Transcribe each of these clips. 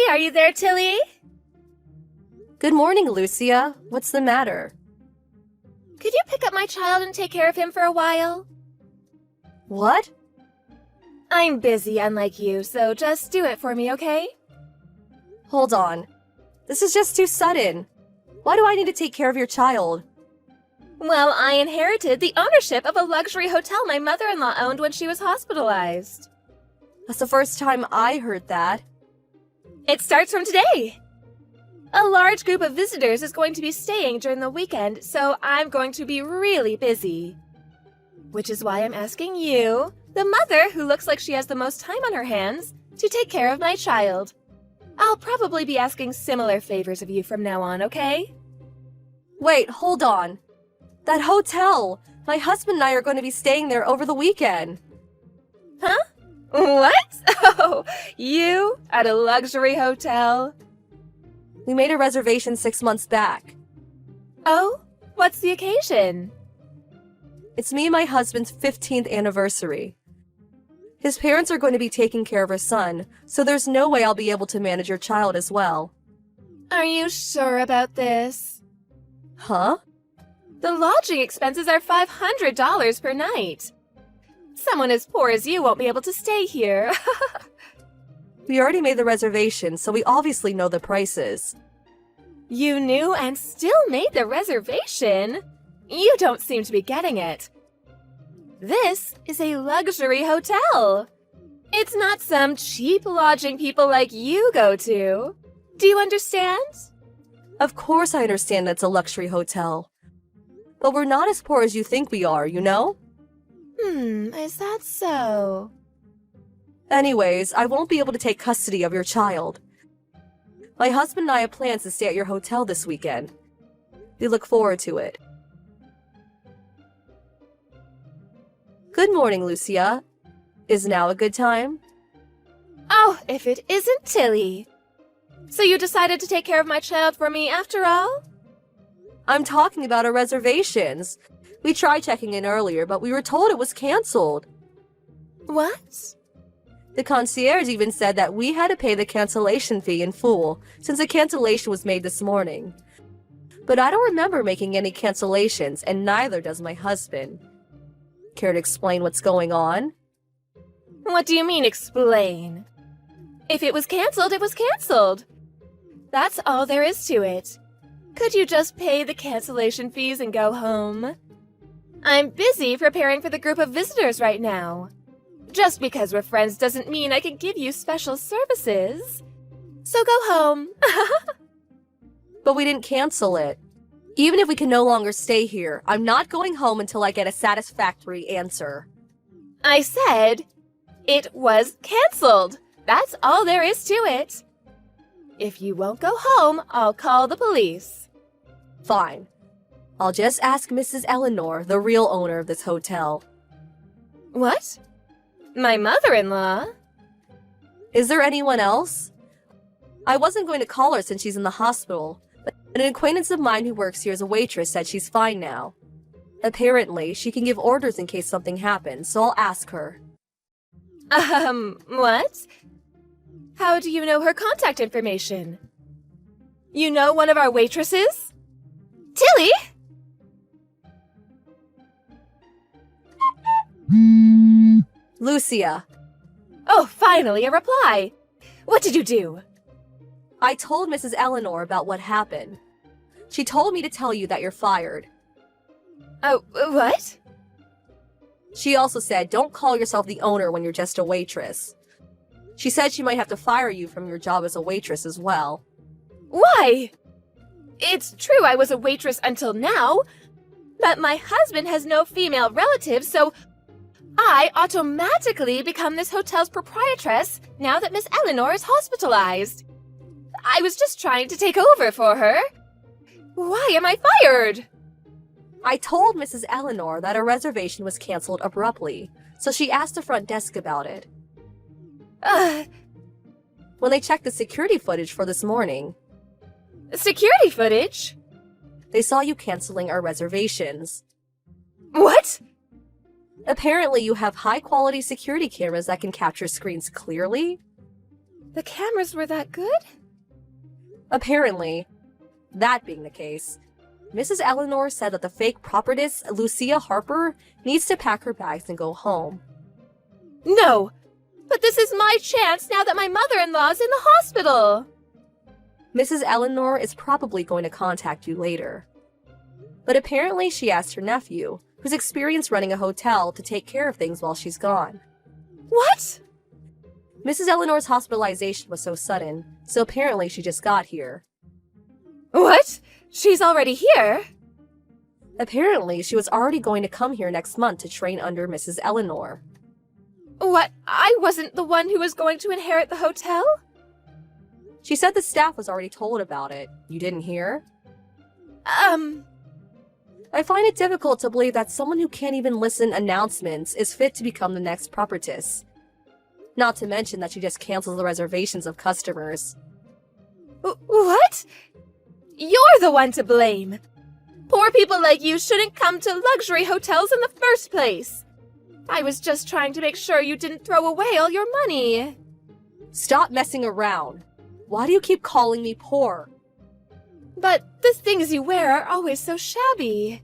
are you there, Tilly? Good morning, Lucia. What's the matter? Could you pick up my child and take care of him for a while? What? I'm busy, unlike you, so just do it for me, okay? Hold on. This is just too sudden. Why do I need to take care of your child? Well, I inherited the ownership of a luxury hotel my mother-in-law owned when she was hospitalized. That's the first time I heard that. It starts from today. A large group of visitors is going to be staying during the weekend, so I'm going to be really busy. Which is why I'm asking you, the mother who looks like she has the most time on her hands, to take care of my child. I'll probably be asking similar favors of you from now on, okay? Wait, hold on. That hotel! My husband and I are going to be staying there over the weekend. Huh? What? Oh, you at a luxury hotel? We made a reservation 6 months back. Oh? What's the occasion? It's me and my husband's 15th anniversary. His parents are going to be taking care of our son, so there's no way I'll be able to manage your child as well. Are you sure about this? Huh? The lodging expenses are $500 per night. Someone as poor as you won't be able to stay here. We already made the reservation, so we obviously know the prices. You knew and still made the reservation? You don't seem to be getting it. This is a luxury hotel. It's not some cheap lodging people like you go to. Do you understand? Of course I understand it's a luxury hotel. But we're not as poor as you think we are, you know? Is that so? Anyways, I won't be able to take custody of your child. My husband and I have plans to stay at your hotel this weekend. We look forward to it. Good morning, Lucia. Is now a good time? Oh, if it isn't Tilly. So you decided to take care of my child for me after all? I'm talking about our reservations. We tried checking in earlier, but we were told it was canceled. What? The concierge even said that we had to pay the cancellation fee in full, since the cancellation was made this morning. But I don't remember making any cancellations, and neither does my husband. Care to explain what's going on? What do you mean, explain? If it was canceled, it was canceled. That's all there is to it. Could you just pay the cancellation fees and go home? I'm busy preparing for the group of visitors right now. Just because we're friends doesn't mean I can give you special services. So go home. But we didn't cancel it. Even if we can no longer stay here, I'm not going home until I get a satisfactory answer. I said it was canceled. That's all there is to it. If you won't go home, I'll call the police. Fine. I'll just ask Mrs. Eleanor, the real owner of this hotel. What? My mother-in-law? Is there anyone else? I wasn't going to call her since she's in the hospital, but an acquaintance of mine who works here as a waitress said she's fine now. Apparently, she can give orders in case something happens, so I'll ask her. What? How do you know her contact information? You know one of our waitresses? Tilly? Lucia. Oh, finally a reply. What did you do? I told Mrs. Eleanor about what happened. She told me to tell you that you're fired. Oh, what? She also said don't call yourself the owner when you're just a waitress. She said she might have to fire you from your job as a waitress as well. Why? It's true I was a waitress until now, but my husband has no female relatives, so I automatically become this hotel's proprietress now that Miss Eleanor is hospitalized. I was just trying to take over for her. Why am I fired? I told Mrs. Eleanor that her reservation was canceled abruptly, so she asked the front desk about it. When they checked the security footage for this morning, Security footage? they saw you canceling our reservations. What? Apparently, you have high-quality security cameras that can capture screens clearly. The cameras were that good? Apparently. That being the case, Mrs. Eleanor said that the fake prophetess, Lucia Harper, needs to pack her bags and go home. No! But this is my chance now that my mother-in-law's in the hospital! Mrs. Eleanor is probably going to contact you later. But apparently she asked her nephew, who's experienced running a hotel, to take care of things while she's gone. What? Mrs. Eleanor's hospitalization was so sudden, so apparently she just got here. What? She's already here? Apparently she was already going to come here next month to train under Mrs. Eleanor. What? I wasn't the one who was going to inherit the hotel? She said the staff was already told about it. You didn't hear? I find it difficult to believe that someone who can't even listen announcements is fit to become the next prophetess. Not to mention that she just cancels the reservations of customers. What? You're the one to blame. Poor people like you shouldn't come to luxury hotels in the first place. I was just trying to make sure you didn't throw away all your money. Stop messing around. Why do you keep calling me poor? But the things you wear are always so shabby.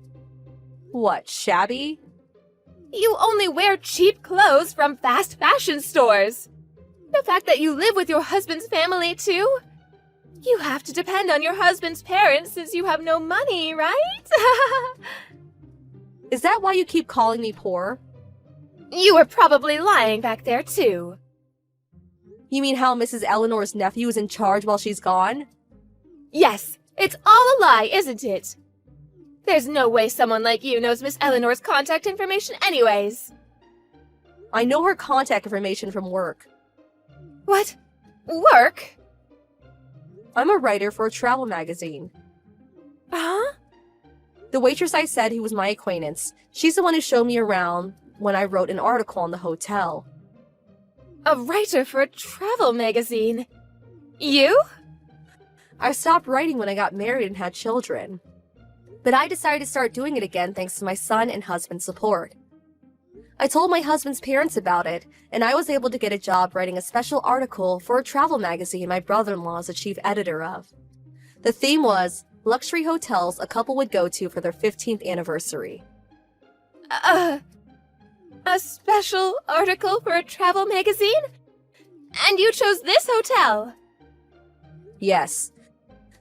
What, shabby? You only wear cheap clothes from fast fashion stores. The fact that you live with your husband's family, too? You have to depend on your husband's parents since you have no money, right? Is that why you keep calling me poor? You were probably lying back there, too. You mean how Mrs. Eleanor's nephew is in charge while she's gone? Yes, it's all a lie, isn't it? There's no way someone like you knows Miss Eleanor's contact information anyways. I know her contact information from work. What? Work? I'm a writer for a travel magazine. Huh? The waitress I said who was my acquaintance, she's the one who showed me around when I wrote an article on the hotel. A writer for a travel magazine? You? I stopped writing when I got married and had children. But I decided to start doing it again thanks to my son and husband's support. I told my husband's parents about it, and I was able to get a job writing a special article for a travel magazine my brother-in-law is the chief editor of. The theme was luxury hotels a couple would go to for their 15th anniversary. A special article for a travel magazine? And you chose this hotel? Yes.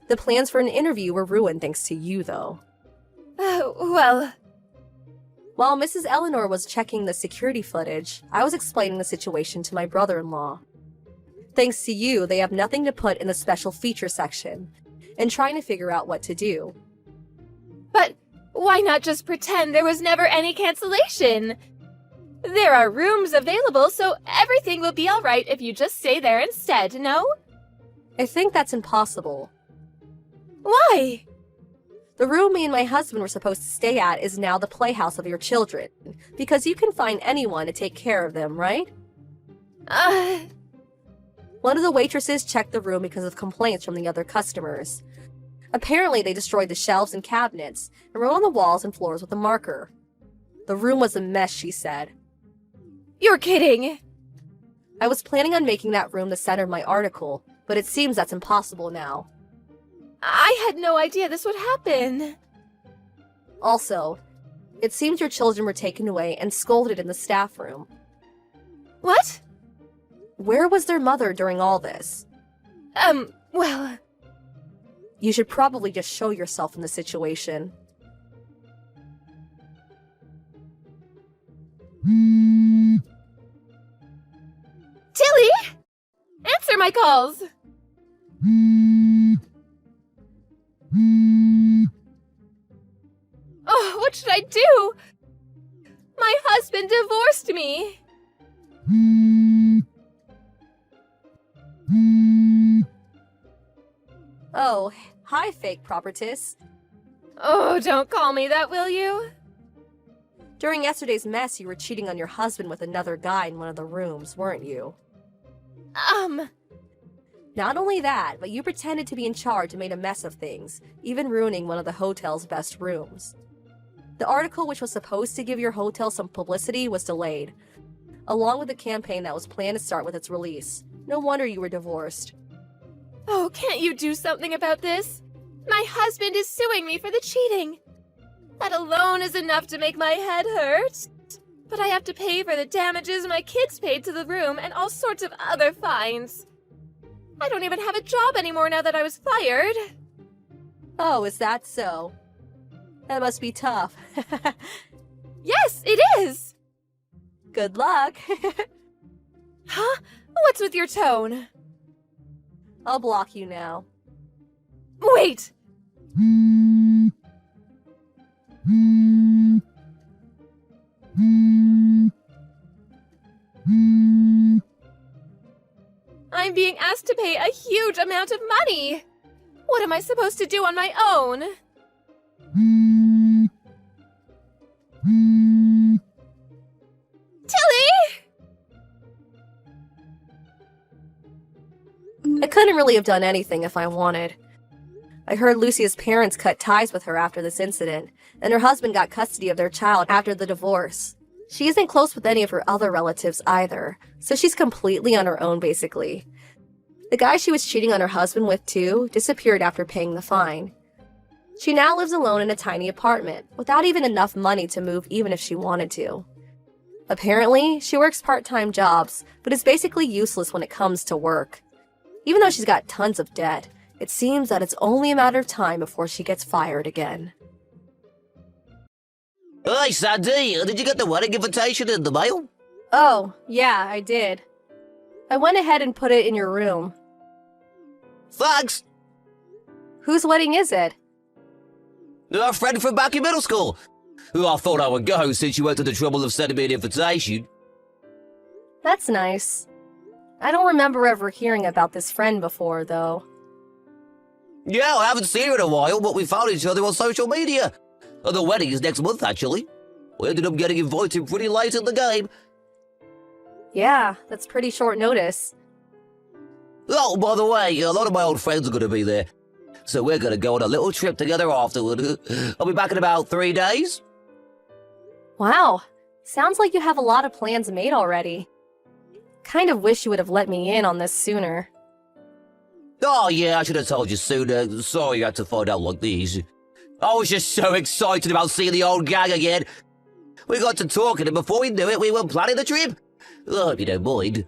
The plans for an interview were ruined thanks to you, though. Well... While Mrs. Eleanor was checking the security footage, I was explaining the situation to my brother-in-law. Thanks to you, they have nothing to put in the special feature section, and trying to figure out what to do. But why not just pretend there was never any cancellation? There are rooms available, so everything will be alright if you just stay there instead, no? I think that's impossible. Why? The room me and my husband were supposed to stay at is now the playhouse of your children, because you can find anyone to take care of them, right? One of the waitresses checked the room because of complaints from the other customers. Apparently, they destroyed the shelves and cabinets and wrote on the walls and floors with a marker. The room was a mess, she said. You're kidding! I was planning on making that room the center of my article, but it seems that's impossible now. I had no idea this would happen. Also, it seems your children were taken away and scolded in the staff room. What? Where was their mother during all this? Well... You should probably just show yourself in the situation. Tilly! Answer my calls! Oh, what should I do? My husband divorced me. Oh, hi, fake prophetess. Oh, don't call me that, will you? During yesterday's mess, you were cheating on your husband with another guy in one of the rooms, weren't you? Not only that, but you pretended to be in charge and made a mess of things, even ruining one of the hotel's best rooms. The article, which was supposed to give your hotel some publicity, was delayed, along with the campaign that was planned to start with its release. No wonder you were divorced. Oh, can't you do something about this? My husband is suing me for the cheating. That alone is enough to make my head hurt. But I have to pay for the damages my kids paid to the room and all sorts of other fines. I don't even have a job anymore now that I was fired. Oh, is that so? That must be tough. Yes, it is! Good luck. Huh? What's with your tone? I'll block you now. Wait! I'm being asked to pay a huge amount of money! What am I supposed to do on my own? Tilly! I couldn't really have done anything if I wanted. I heard Lucia's parents cut ties with her after this incident, and her husband got custody of their child after the divorce. She isn't close with any of her other relatives either, so she's completely on her own basically. The guy she was cheating on her husband with too disappeared after paying the fine. She now lives alone in a tiny apartment, without even enough money to move even if she wanted to. Apparently, she works part-time jobs, but is basically useless when it comes to work. Even though she's got tons of debt, it seems that it's only a matter of time before she gets fired again. Hey, Sandy, did you get the wedding invitation in the mail? Oh, yeah, I did. I went ahead and put it in your room. Thanks. Whose wedding is it? A friend from back in middle school. Who I thought I would go since you went to the trouble of sending me an invitation. That's nice. I don't remember ever hearing about this friend before, though. Yeah, I haven't seen her in a while, but we found each other on social media. The wedding is next month, actually. We ended up getting invited pretty late in the game. Yeah, that's pretty short notice. Oh, by the way, a lot of my old friends are going to be there. So we're going to go on a little trip together afterward. I'll be back in about 3 days. Wow, sounds like you have a lot of plans made already. Kind of wish you would have let me in on this sooner. Oh, yeah, I should have told you sooner. Sorry you had to find out like this. I was just so excited about seeing the old gang again. We got to talking, and before we knew it, we were planning the trip. I hope you don't mind.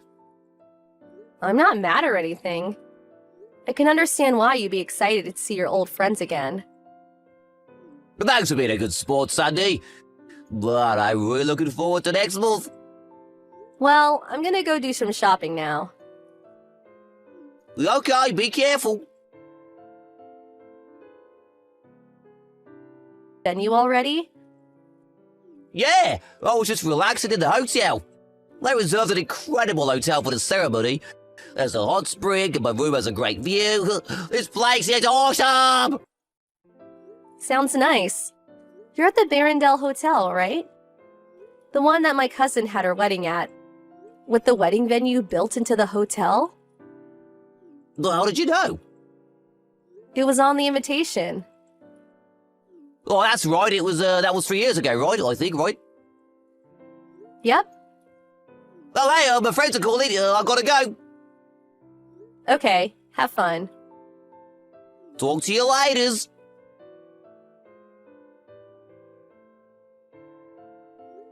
I'm not mad or anything. I can understand why you'd be excited to see your old friends again. But thanks for being a good sport, Sandy. But I'm really looking forward to next month. Well, I'm gonna go do some shopping now. Okay, be careful. Venue already? Yeah, I was just relaxing in the hotel. They reserved an incredible hotel for the ceremony. There's a hot spring, and my room has a great view. This place is awesome! Sounds nice. You're at the Barrendale Hotel, right? The one that my cousin had her wedding at. With the wedding venue built into the hotel? Well, how did you know? It was on the invitation. Oh, that's right. It was that was 3 years ago, right? I think, right? Yep. Oh, hey, my friends are calling. I've got to go. Okay, have fun. Talk to you later.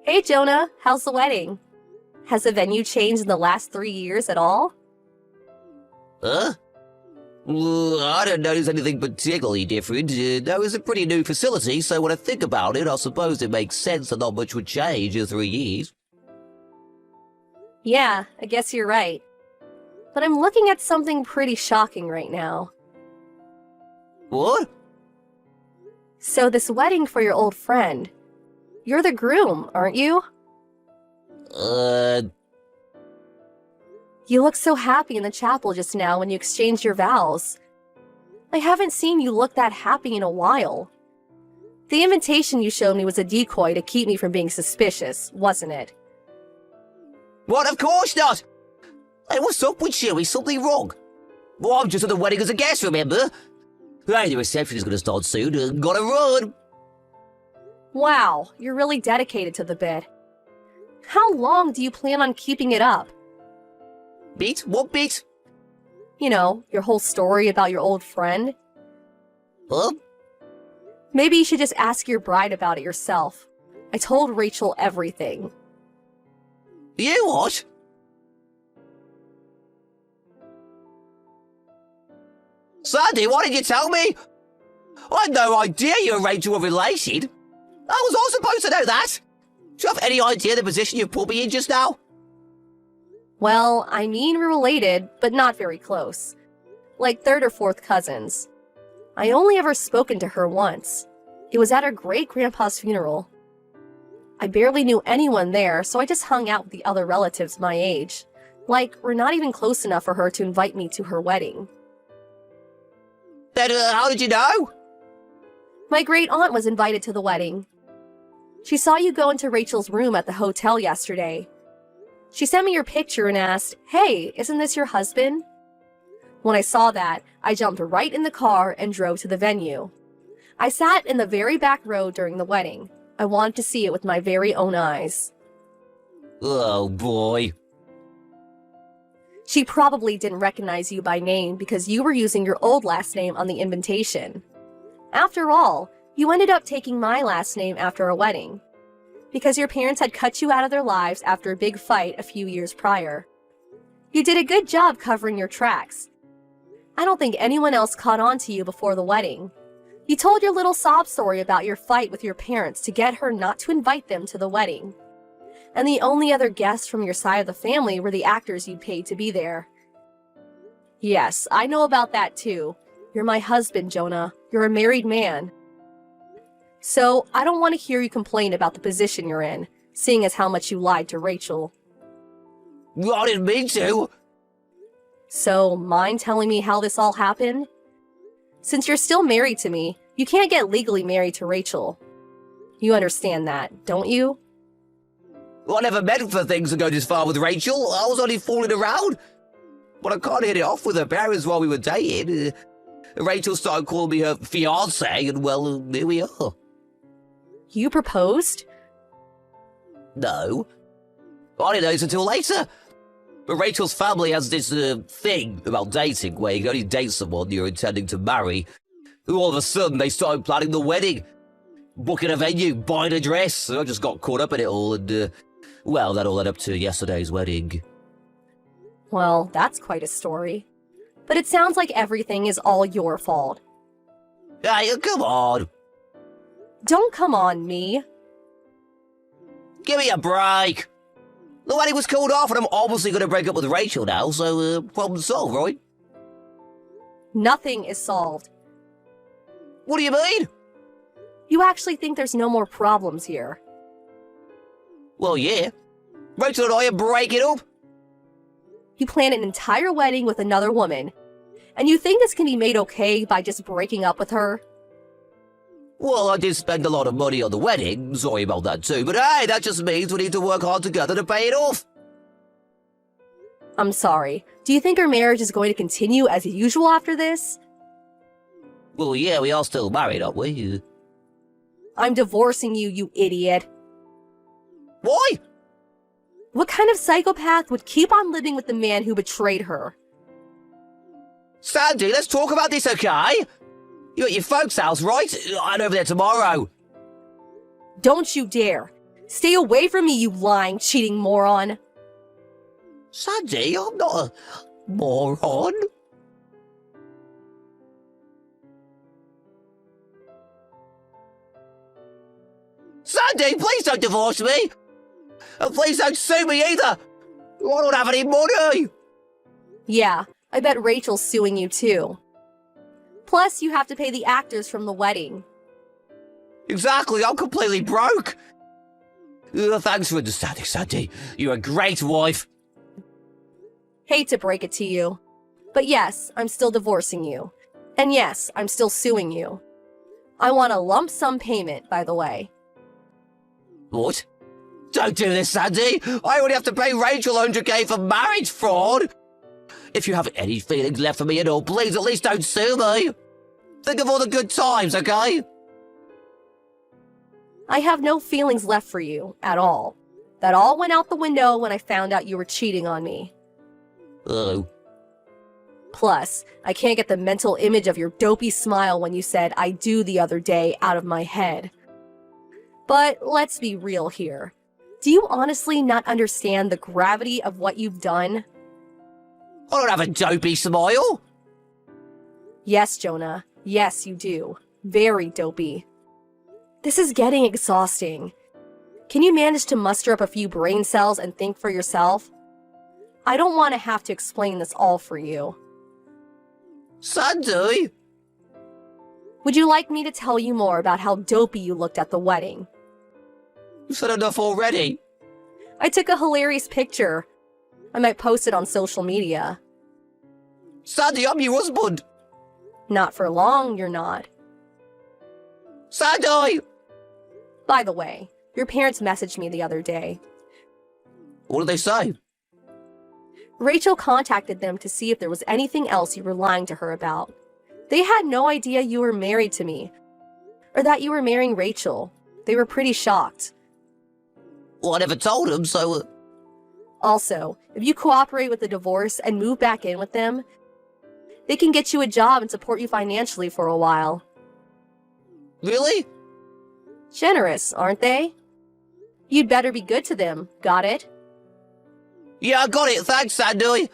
Hey Jonah, how's the wedding? Has the venue changed in the last 3 years at all? Huh? I don't notice anything particularly different. That was a pretty new facility, so when I think about it, I suppose it makes sense that not much would change in 3 years. Yeah, I guess you're right. But I'm looking at something pretty shocking right now. What? So this wedding for your old friend. You're the groom, aren't you? You looked so happy in the chapel just now when you exchanged your vows. I haven't seen you look that happy in a while. The invitation you showed me was a decoy to keep me from being suspicious, wasn't it? What? Of course not! Hey, what's up with you? Is something wrong? Well, I'm just at the wedding as a guest, remember? Hey, the reception is going to start soon. Gotta run! Wow, you're really dedicated to the bit. How long do you plan on keeping it up? Bit? What bit? You know, your whole story about your old friend. Huh? Maybe you should just ask your bride about it yourself. I told Rachel everything. You what? Sandy, why didn't you tell me? I had no idea you and Rachel were related. How was I supposed to know that? Do you have any idea the position you put me in just now? Well, I mean we're related, but not very close. Like third or fourth cousins. I only ever spoken to her once. It was at her great-grandpa's funeral. I barely knew anyone there, so I just hung out with the other relatives my age. Like, we're not even close enough for her to invite me to her wedding. Then how did you know? My great-aunt was invited to the wedding. She saw you go into Rachel's room at the hotel yesterday. She sent me your picture and asked, "Hey, isn't this your husband?" When I saw that, I jumped right in the car and drove to the venue. I sat in the very back row during the wedding. I wanted to see it with my very own eyes. Oh boy. She probably didn't recognize you by name because you were using your old last name on the invitation. After all, you ended up taking my last name after a wedding, because your parents had cut you out of their lives after a big fight a few years prior. You did a good job covering your tracks. I don't think anyone else caught on to you before the wedding. You told your little sob story about your fight with your parents to get her not to invite them to the wedding. And the only other guests from your side of the family were the actors you paid to be there. Yes, I know about that too. You're my husband, Jonah. You're a married man. So, I don't want to hear you complain about the position you're in, seeing as how much you lied to Rachel. I didn't mean to. So, mind telling me how this all happened? Since you're still married to me, you can't get legally married to Rachel. You understand that, don't you? I never meant for things to go this far with Rachel. I was only fooling around. But I can't hit it off with her parents while we were dating. Rachel started calling me her fiancé, and well, here we are. You proposed? No. I didn't know this until later. But Rachel's family has this thing about dating where you can only date someone you're intending to marry. All of a sudden, they started planning the wedding. Booking a venue, buying a dress. So I just got caught up in it all, and, well, that all led up to yesterday's wedding. Well, that's quite a story. But it sounds like everything is all your fault. Hey, come on. Don't come on me. Give me a break. The wedding was called off, and I'm obviously going to break up with Rachel now, so problem solved, right? Nothing is solved. What do you mean? You actually think there's no more problems here? Well, yeah. Rachel and I are breaking up. You plan an entire wedding with another woman, and you think this can be made okay by just breaking up with her? Well, I did spend a lot of money on the wedding, sorry about that too, but hey, that just means we need to work hard together to pay it off. I'm sorry. Do you think our marriage is going to continue as usual after this? Well, yeah, we are still married, aren't we? I'm divorcing you, you idiot. Why? What kind of psychopath would keep on living with the man who betrayed her? Sandy, let's talk about this, okay? You're at your folks' house, right? I'm over there tomorrow. Don't you dare. Stay away from me, you lying, cheating moron. Sandy, I'm not a moron. Sandy, please don't divorce me. And please don't sue me either. I don't have any money. Yeah, I bet Rachel's suing you too. Plus, you have to pay the actors from the wedding. Exactly, I'm completely broke. Thanks for understanding, Sandy. You're a great wife. Hate to break it to you. But yes, I'm still divorcing you. And yes, I'm still suing you. I want a lump sum payment, by the way. What? Don't do this, Sandy. I only have to pay Rachel 100k for marriage fraud. If you have any feelings left for me at all, please at least don't sue me. Think of all the good times, okay? I have no feelings left for you, at all. That all went out the window when I found out you were cheating on me. Oh. Plus, I can't get the mental image of your dopey smile when you said "I do" the other day out of my head. But let's be real here. Do you honestly not understand the gravity of what you've done? I don't have a dopey smile. Yes, Jonah. Yes, you do. Very dopey. This is getting exhausting. Can you manage to muster up a few brain cells and think for yourself? I don't want to have to explain this all for you. Sandy? Would you like me to tell you more about how dopey you looked at the wedding? You've said enough already. I took a hilarious picture. I might post it on social media. Sandy, I'm your husband. Not for long, you're not. Sandy! By the way, your parents messaged me the other day. What did they say? Rachel contacted them to see if there was anything else you were lying to her about. They had no idea you were married to me, or that you were marrying Rachel. They were pretty shocked. Well, I never told them, so... Also, if you cooperate with the divorce and move back in with them, they can get you a job and support you financially for a while. Really? Generous, aren't they? You'd better be good to them, got it? Yeah, I got it. Thanks, Sandy.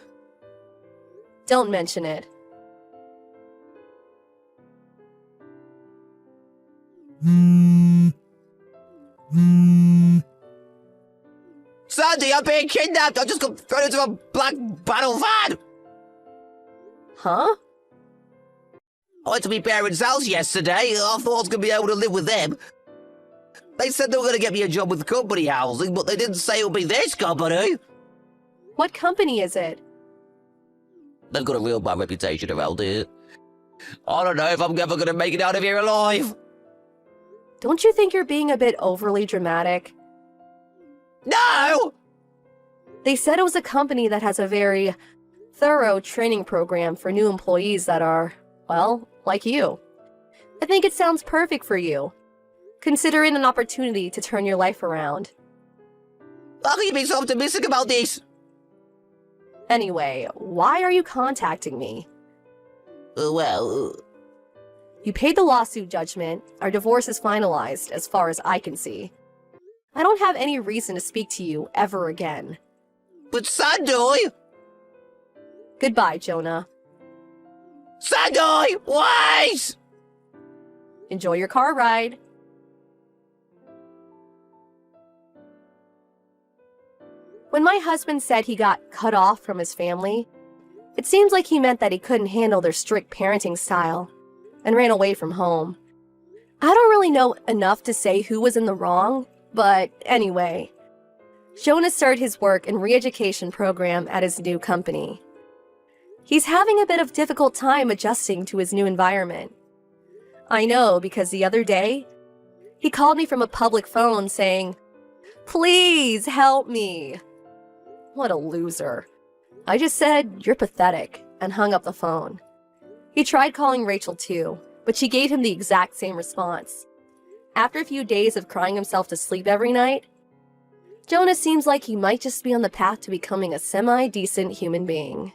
Don't mention it. Sandy, I'm being kidnapped. I just got thrown into a black battle van. Huh? I went to my parents' house yesterday. I thought I was going to be able to live with them. They said they were going to get me a job with company housing, but they didn't say it would be this company. What company is it? They've got a real bad reputation around here. I don't know if I'm ever going to make it out of here alive. Don't you think you're being a bit overly dramatic? No! They said it was a company that has a very thorough training program for new employees that are, well, like you. I think it sounds perfect for you. Consider it an opportunity to turn your life around. How can you be so optimistic about this? Anyway, why are you contacting me? Well... You paid the lawsuit judgment. Our divorce is finalized, as far as I can see. I don't have any reason to speak to you ever again. But Sandy! Goodbye, Jonah. Sandy! Wait! Enjoy your car ride. When my husband said he got cut off from his family, it seems like he meant that he couldn't handle their strict parenting style and ran away from home. I don't really know enough to say who was in the wrong, but anyway, Jonah started his work and re-education program at his new company. He's having a bit of difficult time adjusting to his new environment. I know because the other day, he called me from a public phone saying, "Please help me." What a loser. I just said, "You're pathetic," and hung up the phone. He tried calling Rachel too, but she gave him the exact same response. After a few days of crying himself to sleep every night, Jonah seems like he might just be on the path to becoming a semi-decent human being.